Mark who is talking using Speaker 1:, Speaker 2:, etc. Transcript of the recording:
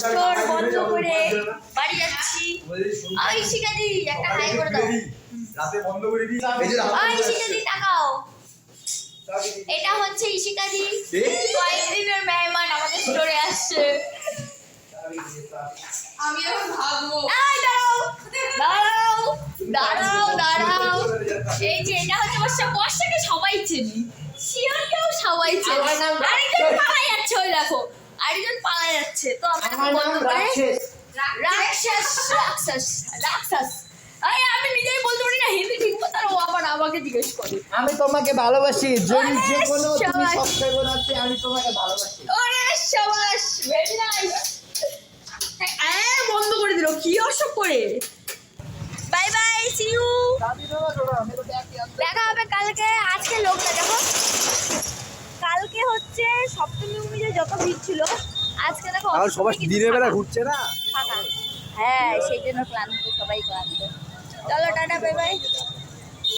Speaker 1: Store বন্ধ করে বাড়ি যাচ্ছি। ওই শিকাদি একটা হাই করে দাও।
Speaker 2: রাতে বন্ধ করে দিই। এই যে
Speaker 1: ওই শিকাদি তাকাও। এটা হচ্ছে ইশিকাদি, কয়েকদিনের মেহমান আমাদের স্টোরে আসছে।
Speaker 3: আমি এখন ভাগবো।
Speaker 1: এই দাঁড়াও দাঁড়াও দাঁড়াও দাঁড়াও। এই যে এটা হচ্ছে বর্ষাকে সবাই চেনে, শিওরকেও সবাই চেনে। আরেকজন পালাই যাচ্ছে, ওই দেখো আরেকজন পালাই যাচ্ছে। তো আমরা বন্ধ করে রাক্ষস রাক্ষস রাক্ষস। আমি নিজেই বলতে পারি না হিন্দি ঠিক মতো, ও আবার আমাকে জিজ্ঞেস করে।
Speaker 4: আমি তোমাকে ভালোবাসি, যে
Speaker 1: অনেক
Speaker 4: কোনো তুমি
Speaker 1: সাবাস।
Speaker 4: সাবস্ক্রাইবার আছে, আমি তোমাকে ভালোবাসি।
Speaker 1: ওরে শাবাশ, ভেরি নাইস। বন্ধ করে দিল কি অসব করে। Bye bye, see you. দেখা হবে কালকে। আজকে লোকটা দেখো, কালকে হচ্ছে সপ্তমী ভূমিতে যত ভিড় ছিল, আজকে দেখো
Speaker 2: আর সবাই
Speaker 1: অষ্টমী কিন্তু
Speaker 2: দিনের বেলা
Speaker 1: ফাঁকা।
Speaker 2: ঘুরছে না।
Speaker 1: ফাঁকা। হ্যাঁ সেই জন্য ক্লান্ত, সবাই ক্লান্ত। চলো টাটা, বাই বাই।